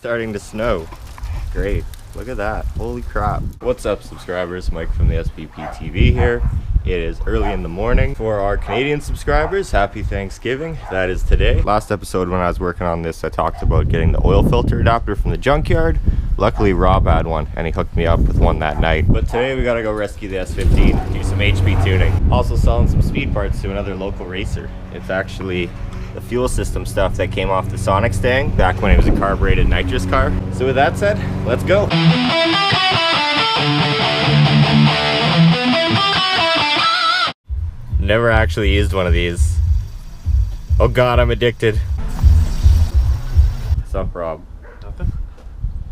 Starting to snow. Great. Look at that. Holy crap. What's up, subscribers? Mike from the SPPTV here. It is early in the morning. For our Canadian subscribers, happy Thanksgiving. That is today. Last episode when I was working on this, I talked about getting the oil filter adapter from the junkyard. Luckily, Rob had one and he hooked me up with one that night. But today we gotta go rescue the S15, do some HP tuning. Also selling some speed parts to another local racer. It's actually the fuel system stuff that came off the Sonic Stang back when it was a carbureted nitrous car. So with that said, let's go. Never actually used one of these. Oh god, I'm addicted. What's up, Rob? Nothing.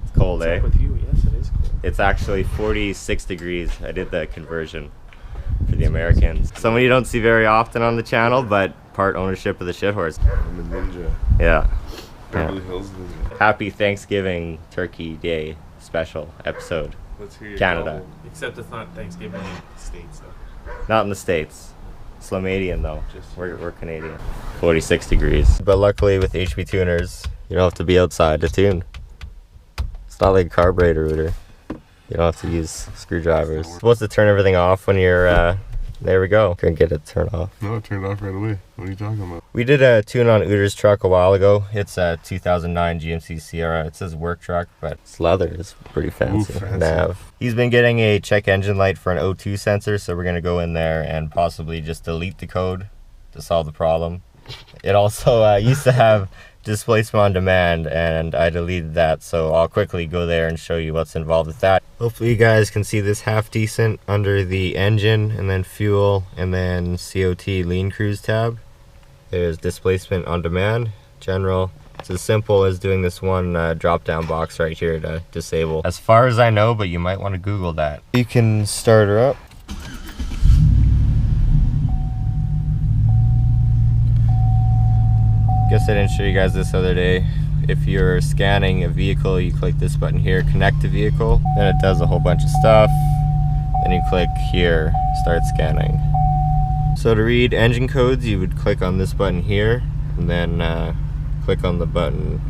It's cold, What's eh? up with you? Yes, it is cold. It's actually 46 degrees. I did the conversion for the Americans. Someone you don't see very often on the channel, but part ownership of the shit horse. I'm a ninja. Yeah. Beverly Hills ninja. Happy Thanksgiving Turkey Day special episode. Let's hear your Canada. album. Except it's not Thanksgiving in the States, though. Not in the States. Slomadian though. Just We're Canadian. 46 degrees. But luckily with HPTuners, you don't have to be outside to tune. It's not like a carburetor router. You don't have to use screwdrivers. You're supposed to turn everything off when you're, there we go. Couldn't get it turned off. No, it turned off right away. What are you talking about? We did a tune on Uter's truck a while ago. It's a 2009 GMC Sierra. It says work truck, but it's leather. It's pretty fancy. Ooh, fancy. Nav. He's been getting a check engine light for an O2 sensor, so we're gonna go in there and possibly just delete the code to solve the problem. It also used to have displacement on demand, and I deleted that, so I'll quickly go there and show you what's involved with that. Hopefully you guys can see this half decent under the engine, and then fuel, and then COT lean cruise tab. There's displacement on demand, general. It's as simple as doing this one drop down box right here to disable. As far as I know, but you might want to Google that. You can start her up. Guess I didn't show you guys this other day. If you're scanning a vehicle, you click this button here, connect to vehicle. Then it does a whole bunch of stuff. Then you click here, start scanning. So to read engine codes, you would click on this button here, and then click on the button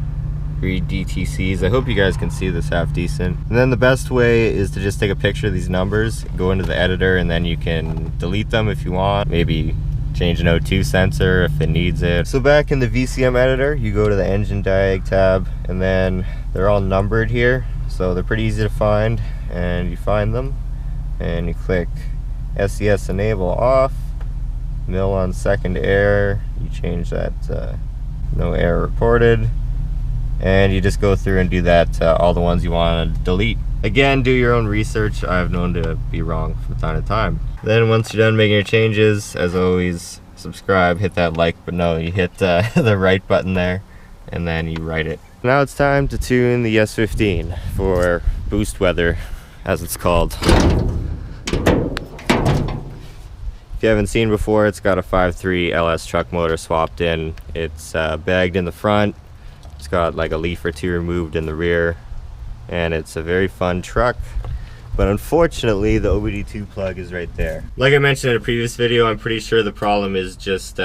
read DTCs. I hope you guys can see this half decent. And then the best way is to just take a picture of these numbers, go into the editor, and then you can delete them if you want. Maybe change an O2 sensor if it needs it. So back in the VCM editor, you go to the engine diag tab, and then they're all numbered here. So they're pretty easy to find, and you find them, and you click SES enable off, mill on second error, you change that to no error reported, and you just go through and do that all the ones you want to delete. Again, do your own research. I've known to be wrong from time to time. Then once you're done making your changes, as always, subscribe, hit that like, but no, you hit the right button there, and then you write it. Now it's time to tune the S15 for boost weather, as it's called. If you haven't seen before, it's got a 5.3 LS truck motor swapped in. It's bagged in the front. It's got like a leaf or two removed in the rear, and it's a very fun truck. But unfortunately, the OBD2 plug is right there. Like I mentioned in a previous video, I'm pretty sure the problem is just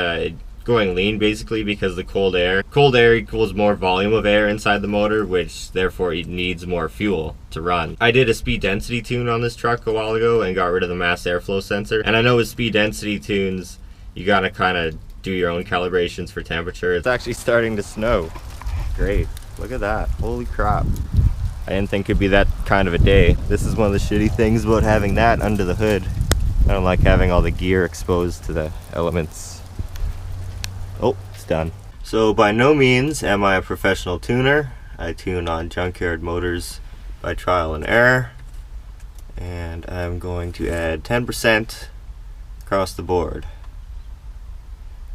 going lean, basically, because the cold air. Cold air equals more volume of air inside the motor, which therefore it needs more fuel to run. I did a speed density tune on this truck a while ago and got rid of the mass airflow sensor. And I know with speed density tunes, you gotta kind of do your own calibrations for temperature. It's actually starting to snow. Great. Look at that. Holy crap. I didn't think it'd be that kind of a day. This is one of the shitty things about having that under the hood. I don't like having all the gear exposed to the elements. Oh, it's done. So by no means am I a professional tuner. I tune on junkyard motors by trial and error. And I'm going to add 10% across the board.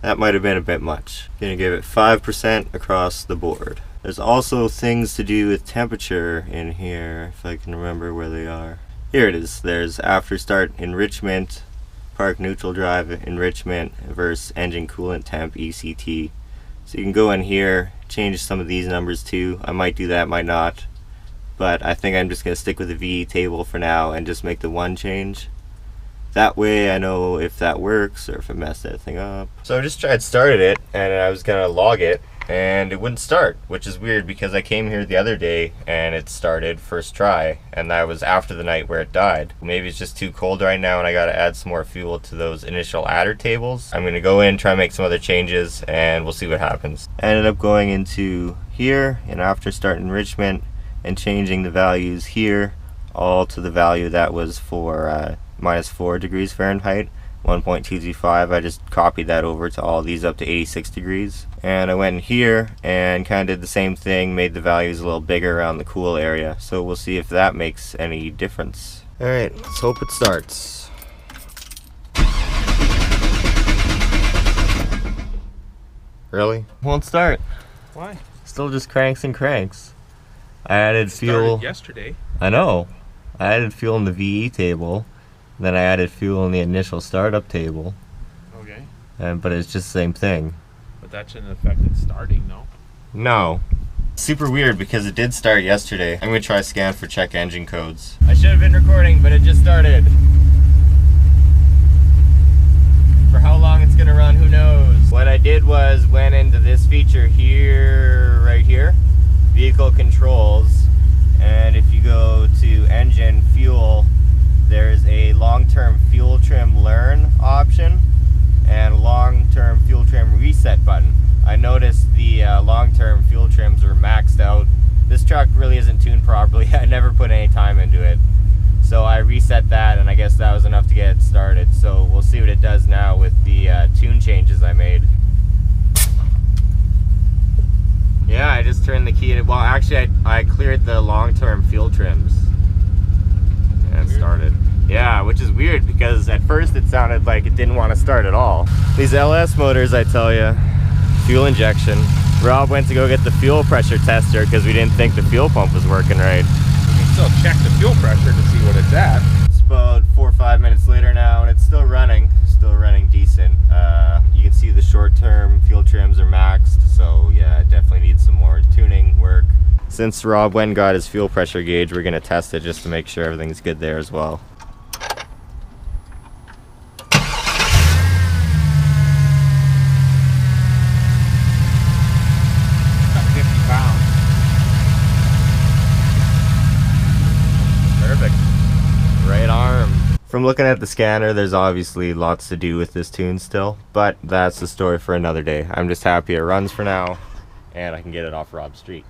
That might have been a bit much. I'm gonna give it 5% across the board. There's also things to do with temperature in here, if I can remember where they are. Here it is. There's after start enrichment, park neutral drive enrichment versus engine coolant temp ECT. So you can go in here, change some of these numbers too. I might do that, might not. But I think I'm just gonna stick with the VE table for now and just make the one change. That way I know if that works or if I messed anything up. So I just started it, and I was gonna log it, and it wouldn't start, which is weird because I came here the other day and it started first try, and that was after the night where it died. Maybe it's just too cold right now and I gotta add some more fuel to those initial adder tables. I'm gonna go in, try and make some other changes, and we'll see what happens. I ended up going into here, and after starting enrichment and changing the values here all to the value that was for -4 degrees Fahrenheit, 1.225, I just copied that over to all these up to 86 degrees. And I went in here and kind of did the same thing, made the values a little bigger around the cool area. So we'll see if that makes any difference. Alright, let's hope it starts. Really? Won't start. Why? Still just cranks and cranks. I added fuel. Started yesterday. I know. I added fuel in the VE table. Then I added fuel in the initial startup table. Okay. But it's just the same thing. But that shouldn't affect it starting, no? No. Super weird because it did start yesterday. I'm gonna try scan for check engine codes. I should have been recording, but it just started. For how long it's gonna run, who knows? What I did was went into this feature here, right here, vehicle controls, and if you go to engine fuel, there's a long-term fuel trim learn option and long-term fuel trim reset button. I noticed the long-term fuel trims were maxed out. This truck really isn't tuned properly. I never put any time into it. So I reset that, and I guess that was enough to get it started. So we'll see what it does now with the tune changes I made. Yeah, I just turned the key in. Well, actually, I cleared the long-term fuel trims. And it started. Yeah, which is weird because at first it sounded like it didn't want to start at all. These LS motors, I tell you, fuel injection. Rob went to go get the fuel pressure tester because we didn't think the fuel pump was working right. We can still check the fuel pressure to see what it's at. It's about 4 or 5 minutes later now, and it's still running decent. You can see the short-term fuel trims are maxed, so yeah, it definitely needs some more tuning work. Since Rob went and got his fuel pressure gauge, we're gonna test it just to make sure everything's good there as well. About 50 pounds. Perfect. Right arm. From looking at the scanner, there's obviously lots to do with this tune still, but that's the story for another day. I'm just happy it runs for now, and I can get it off Rob's street.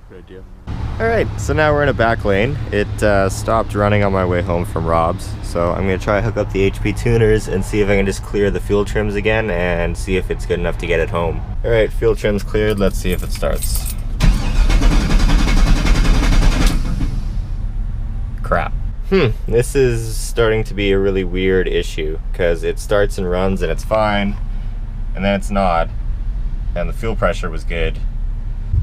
Good idea. Alright, so now we're in a back lane. It stopped running on my way home from Rob's, so I'm going to try to hook up the HPTuners and see if I can just clear the fuel trims again and see if it's good enough to get it home. Alright, fuel trims cleared, let's see if it starts. Crap. This is starting to be a really weird issue because it starts and runs and it's fine, and then it's not, and the fuel pressure was good.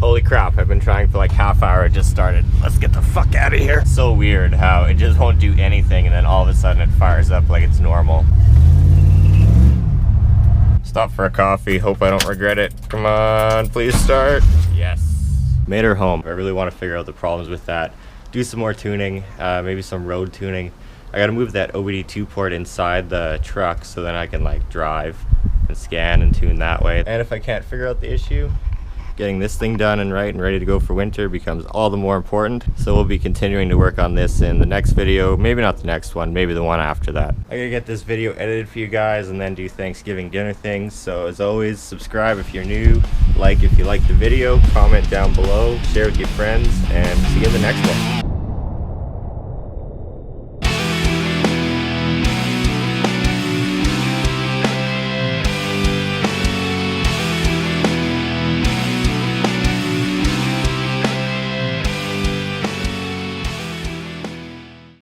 Holy crap, I've been trying for like half hour, it just started. Let's get the fuck out of here. So weird how it just won't do anything and then all of a sudden it fires up like it's normal. Stop for a coffee, hope I don't regret it. Come on, please start. Yes. Made her home. I really want to figure out the problems with that. Do some more tuning, maybe some road tuning. I gotta move that OBD2 port inside the truck so then I can like drive and scan and tune that way. And if I can't figure out the issue, getting this thing done and right and ready to go for winter becomes all the more important. So we'll be continuing to work on this in the next video, maybe not the next one, maybe the one after that. I gotta get this video edited for you guys and then do Thanksgiving dinner things. So as always, subscribe if you're new, like if you liked the video, comment down below, share with your friends, and see you in the next one.